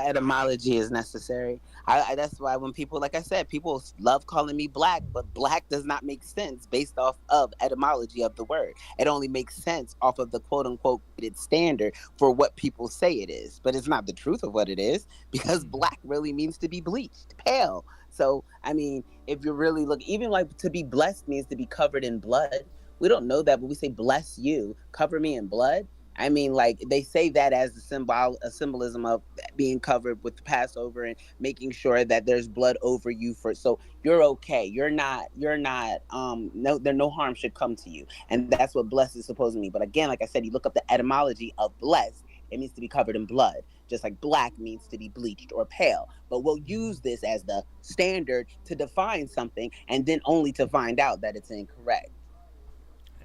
etymology is necessary. That's why when people, like I said, people love calling me black, but black does not make sense based off of etymology of the word. It only makes sense off of the quote unquote standard for what people say it is, but it's not the truth of what it is because black really means to be bleached, pale. So, I mean, if you really look, even like to be blessed means to be covered in blood. We don't know that, but we say, bless you, cover me in blood. I mean, like they say that as a symbolism of being covered with the Passover and making sure that there's blood over you for so you're okay. You're not no there no harm should come to you. And that's what blessed is supposed to mean. But again, like I said, you look up the etymology of blessed, it means to be covered in blood. Just like black means to be bleached or pale. But we'll use this as the standard to define something and then only to find out that it's incorrect.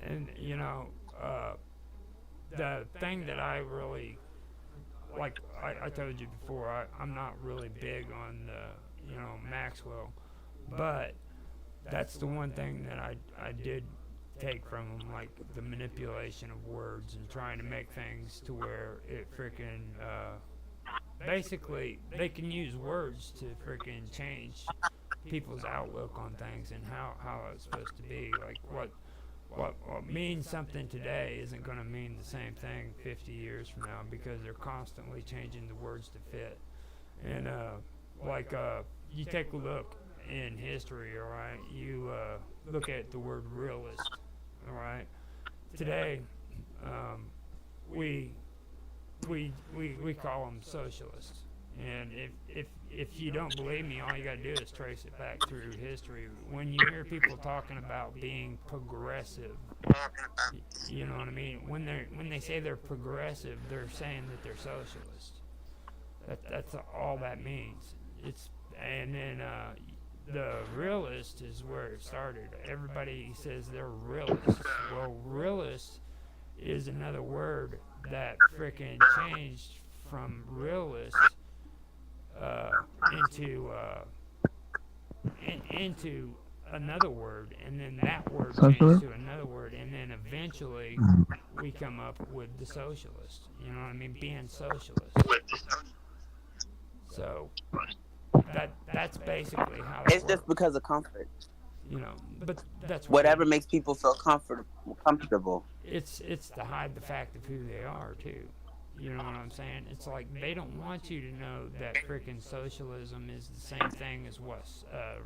And the thing that I really like, I told you before, I'm not really big on the Maxwell, but that's the one thing that I did take from him, like the manipulation of words and trying to make things to where it freaking basically they can use words to freaking change people's outlook on things and how it's supposed to be. Like what means something today isn't going to mean the same thing 50 years from now because they're constantly changing the words to fit. And you take a look in history, all right? You look at the word realist, all right? Today, um, we we call them socialists. And if you don't believe me, all you got to do is trace it back through history. When you hear people talking about being progressive, you know what I mean. When they say they're progressive, they're saying that they're socialist. That's all that means. It's and then the realist is where it started. Everybody says they're realists. Well, realist is another word that frickin' changed from realist uh, into into another word, and then that word changed Socialist? to another word, and then eventually we come up with the socialist. You know what I mean? Being socialist. So that's basically how it It's just works. because of comfort. But that's what they. Whatever makes people feel comfortable. It's to hide the fact of who they are too. You know what I'm saying? It's like they don't want you to know that freaking socialism is the same thing as what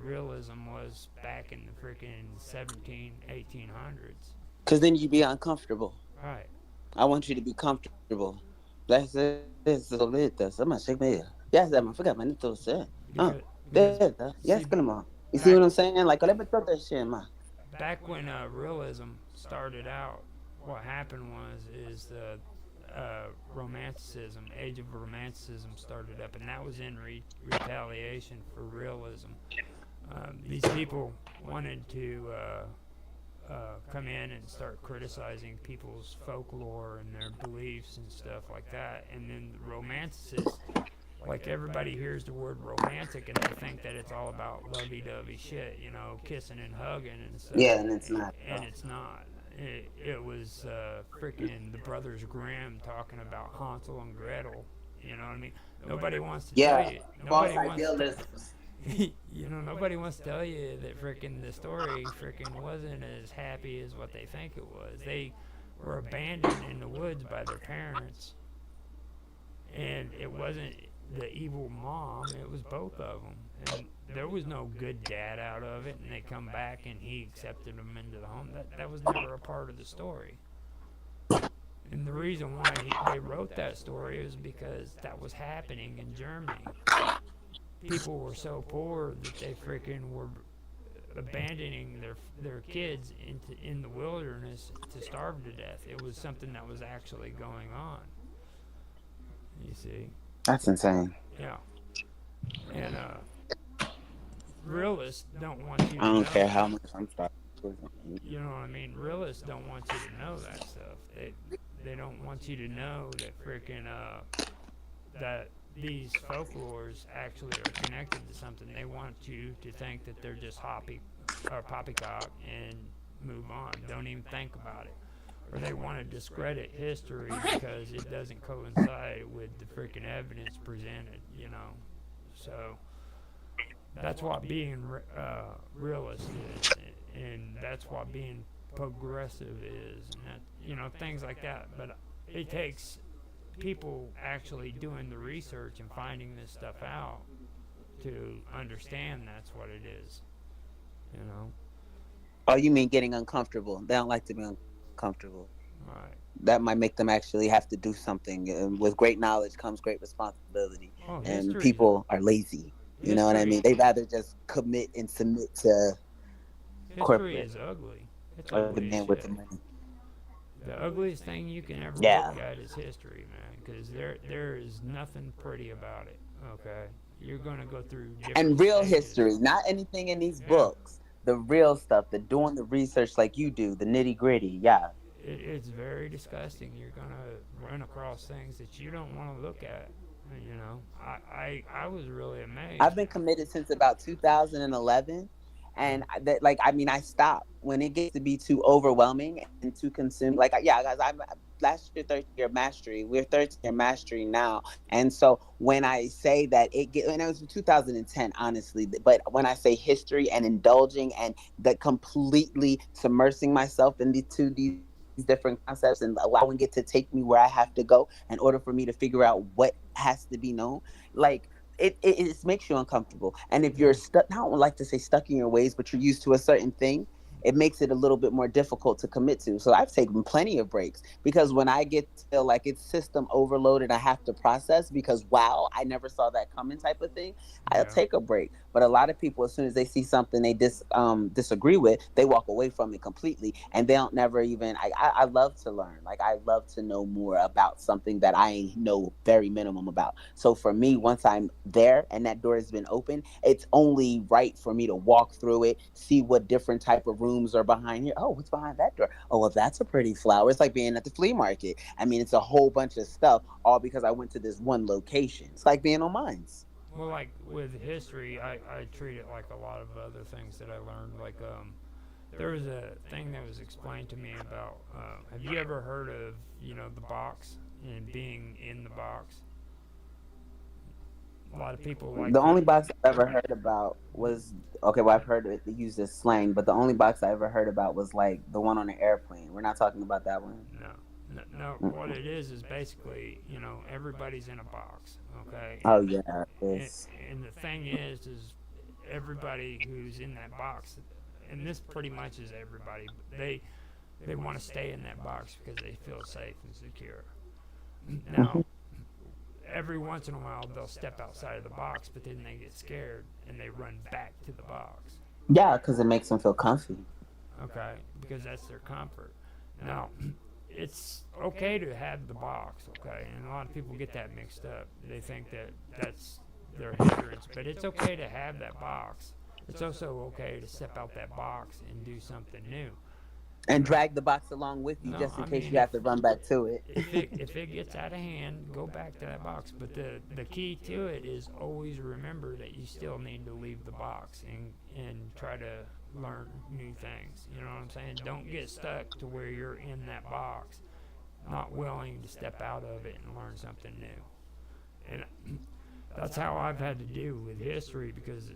realism was back in the freaking 17, 1800s. Because then you be uncomfortable. Right. I want you to be comfortable. That's it. Solita. Sama shake me. Yes, I'm forgot my little set. Because There. because Yes, come see on. You see what I'm back saying? Like, let me throw that shit, ma. back when realism started out, what happened is the romanticism, age of romanticism started up, and that was in retaliation for realism. These people wanted to come in and start criticizing people's folklore and their beliefs and stuff like that, and then the romanticists, like everybody hears the word romantic and they think that it's all about lovey-dovey shit, kissing and hugging and stuff, Yeah, and it's not. and it's not. It was freaking the Brothers Grimm talking about Hansel and Gretel. You know what I mean? Nobody wants to tell Yeah, you. false Nobody wants to. idealisms. Nobody wants to tell you that freaking the story freaking wasn't as happy as what they think it was. They were abandoned in the woods by their parents, and it wasn't the evil mom, it was both of them. And there was no good dad out of it, and they come back and he accepted them into the home. That was never a part of the story. And the reason why they wrote that story is because that was happening in Germany. People were so poor that they freaking were abandoning their kids in the wilderness to starve to death. It was something that was actually going on. You see, That's insane. yeah. And realists don't want you I to don't know care how that. much I'm starting. You know what I mean? Realists don't want you to know that stuff. They don't want you to know that freaking that these folklores actually are connected to something. They want you to think that they're just hoppy or poppycock and move on. Don't even think about it. or they want to discredit history because it doesn't coincide with the freaking evidence presented, you know. So that's what being realist is, and that's what being progressive is, and that, you know, things like that. But it takes people actually doing the research and finding this stuff out to understand that's what it is, you know. Oh, you mean getting uncomfortable? They don't like to be uncomfortable. Right. That might make them actually have to do something. And with great knowledge comes great responsibility, Oh, and history's people are lazy. You know what I mean? history They rather just commit and submit to history corporate is ugly. It's or the ugly as man with the shit. money. The ugliest thing you can ever Yeah. look at is history, man, because there is nothing pretty about it. Okay, you're gonna go through different And real stages. history, not anything in these Yeah, books. The real stuff, the doing the research like you do, the nitty gritty. Yeah. it's very disgusting. You're gonna run across things that you don't want to look at. You know, I was really I've amazed. been committed since about 2011, and that, like, I mean, I stop when it gets to be too overwhelming and too consuming. Like, yeah, guys, I'm last year 13th year mastery. We're 13th year mastery now, and so when I say that it get, and it was 2010, honestly, but when I say history and indulging and the completely submersing myself into these different concepts and allowing it to take me where I have to go in order for me to figure out what has to be known, like it makes you uncomfortable. And if you're Yeah, stuck, I don't like to say stuck in your ways, but you're used to a certain thing, it makes it a little bit more difficult to commit to. So I've taken plenty of breaks because when I get to feel like it's system overloaded, I have to process because wow, I never saw that coming type of thing. I'll yeah. take a break. But a lot of people, as soon as they see something they disagree with, they walk away from it completely, and they don't never even. I love to learn. Like I love to know more about something that I know very minimum about. So for me, once I'm there and that door has been open, it's only right for me to walk through it, see what different type of rooms are behind here. Oh, what's behind that door? Oh, well, that's a pretty flower. It's like being at the flea market. I mean, it's a whole bunch of stuff, all because I went to this one location. It's like being on mines. Well, like with history, I treat it like a lot of other things that I learned. Like there was a thing that was explained to me about. Have you ever heard of, you know, the box and being in the box? A lot of people like The to. only box I've ever heard about was okay. Well, I've heard it used as slang, but the only box I ever heard about was like the one on the airplane. We're not talking about that one. No, no, no. What Mm-mm. it is basically, you know, everybody's in a box, okay, Oh yeah, and it's and the thing is everybody who's in that box, and this pretty much is everybody. They want to stay in that box because they feel safe and secure. Now, every once in a while they'll step outside of the box, but then they get scared and they run back to the box. yeah, because it makes them feel comfy. Okay, because that's their comfort. Now, it's okay to have the box, okay, and a lot of people get that mixed up. They think that that's their hindrance, but it's okay to have that box. It's also okay to step out that box and do something new. You And know, drag the box along with you no, just in I case mean, you have to run back to it. if it gets out of hand, go back to that box. But the key to it is always remember that you still need to leave the box and try to learn new things. You know what I'm saying? Don't get stuck to where you're in that box, not willing to step out of it and learn something new. And that's how I've had to deal with history because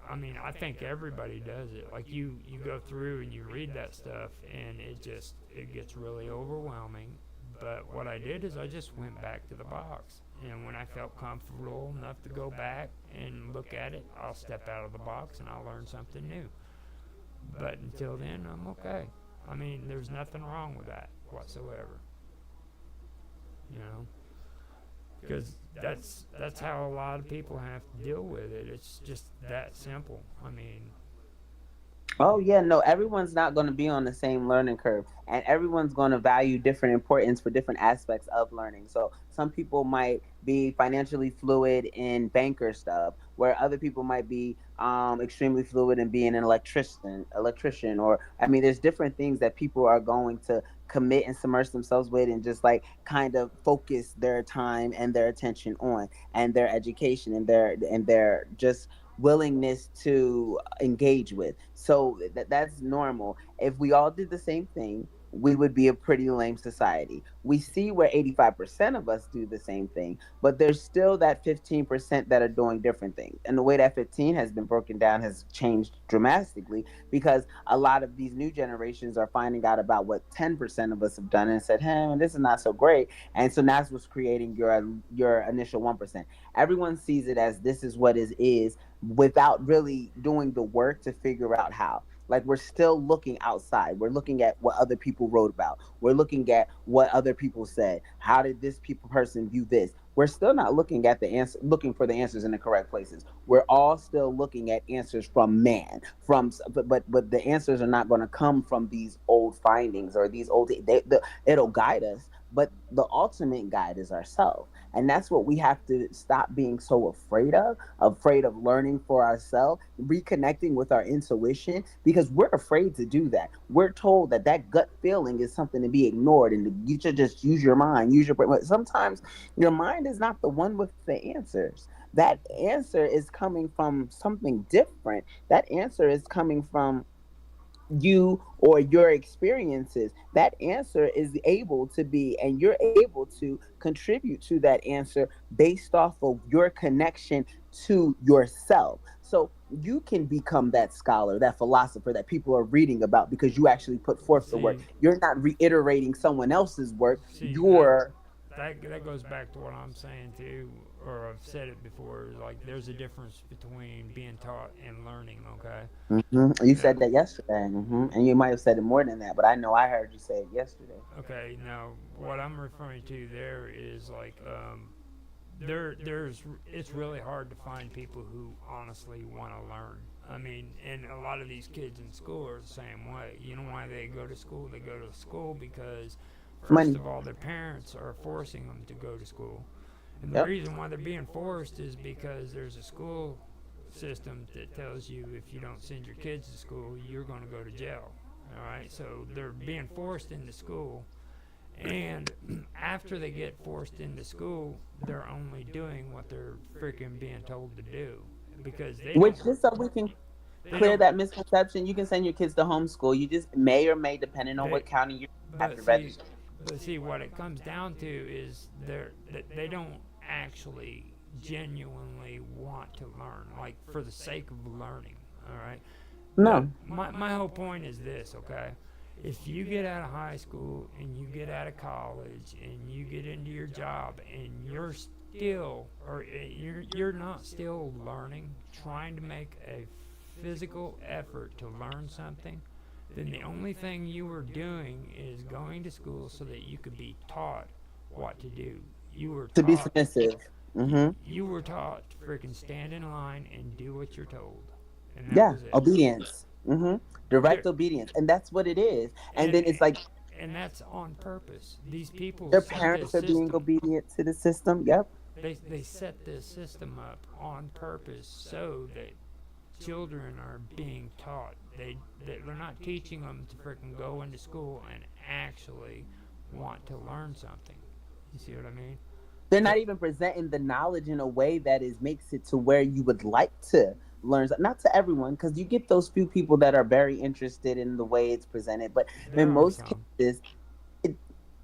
I mean I think everybody does it. Like you go through and you read that stuff and it gets really overwhelming. But what I did is I just went back to the box. And when I felt comfortable enough to go back and look at it, I'll step out of the box and I'll learn something new. But until then, I'm okay. I mean, there's nothing wrong with that whatsoever. You know, because that's how a lot of people have to deal with it. It's just that simple. I mean, Oh yeah, no, everyone's not going to be on the same learning curve, and everyone's going to value different importance for different aspects of learning. So some people might be financially fluid in banker stuff, where other people might be extremely fluid in being an electrician, or I mean, there's different things that people are going to commit and submerge themselves with, and just like kind of focus their time and their attention on, and their education and their just willingness to engage with. So that's normal. If we all did the same thing, we would be a pretty lame society. We see where 85% of us do the same thing, but there's still that 15% that are doing different things. And the way that 15 has been broken down has changed dramatically, because a lot of these new generations are finding out about what 10% of us have done and said, hey, this is not so great. And so that's what's creating your initial 1%. Everyone sees it as this is what it is, without really doing the work to figure out how. Like, we're still looking outside. We're looking at what other people wrote about. We're looking at what other people said. How did this people person view this? We're still not looking at the answer, looking for the answers in the correct places. We're all still looking at answers from man. But the answers are not going to come from these old findings or these old. It'll guide us, but the ultimate guide is ourselves, and that's what we have to stop being so afraid of learning for ourselves, reconnecting with our intuition, because we're afraid to do that. We're told that that gut feeling is something to be ignored and you should just use your mind, use your brain. But sometimes your mind is not the one with the answers. That answer is coming from something different. That answer is coming from you or your experiences. That answer is able to be, and you're able to contribute to that answer based off of your connection to yourself. So you can become that scholar, that philosopher that people are reading about, because you actually put forth the work. See, You're not reiterating someone else's work. see that You're that goes back to what I'm saying too, or I've said it before. Is like there's a difference between being taught and learning. Okay. You Now, said that yesterday, and you might have said it more than that, but I know I heard you say it yesterday. okay. Now, what I'm referring to there is like there's it's really hard to find people who honestly want to learn. I mean, and a lot of these kids in school are the same way. You know why they go to school? They go to school because, first Money. of all, their parents are forcing them to go to school. And the Yep. reason why they're being forced is because there's a school system that tells you if you don't send your kids to school, you're going to go to jail. All right, so they're being forced into school, and after they get forced into school, they're only doing what they're freaking being told to do because Which, just so we can they clear don't that misconception, you can send your kids to homeschool. You just may or may, depending on they what county you have but to see register. but see what it comes down to is they don't actually genuinely want to learn like for the sake of learning. All right, No. my whole point is this, okay? If you get out of high school and you get out of college and you get into your job and you're still or you're not still learning, trying to make a physical effort to learn something, then the only thing you were doing is going to school so that you could be taught what to do. You were To be taught submissive. Mm-hmm. you were taught to freaking stand in line and do what you're told. And that Yeah. was it. Obedience. Mm-hmm. There Direct obedience. And that's what it is. And and then it's like and that's on purpose. These people their set this parents are being system. obedient to the system. Yep. They set this system up on purpose so that children are being taught. They're not teaching them to freaking go into school and actually want to learn something. You see what I mean? They're So not even presenting the knowledge in a way that is makes it to where you would like to learn. Not to everyone, because you get those few people that are very interested in the way it's presented, but there in are most some. cases, it,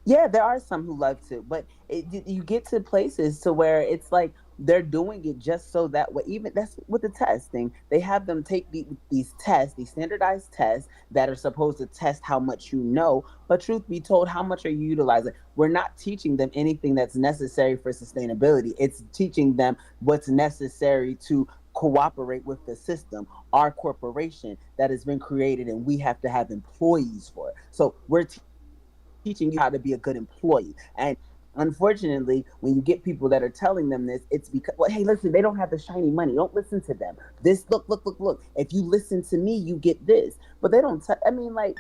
yeah, there are some who love to, but you get to places to where it's like they're doing it just so that way. Even that's with the testing, they have them take these tests, these standardized tests that are supposed to test how much you know. But truth be told, how much are you utilizing? We're not teaching them anything that's necessary for sustainability. It's teaching them what's necessary to cooperate with the system, our corporation that has been created, and we have to have employees for it. So we're teaching you how to be a good employee. And unfortunately, when you get people that are telling them this, it's because, well, hey, listen, they don't have the shiny money. Don't listen to them. This, look. If you listen to me, you get this. But they don't. I mean, like,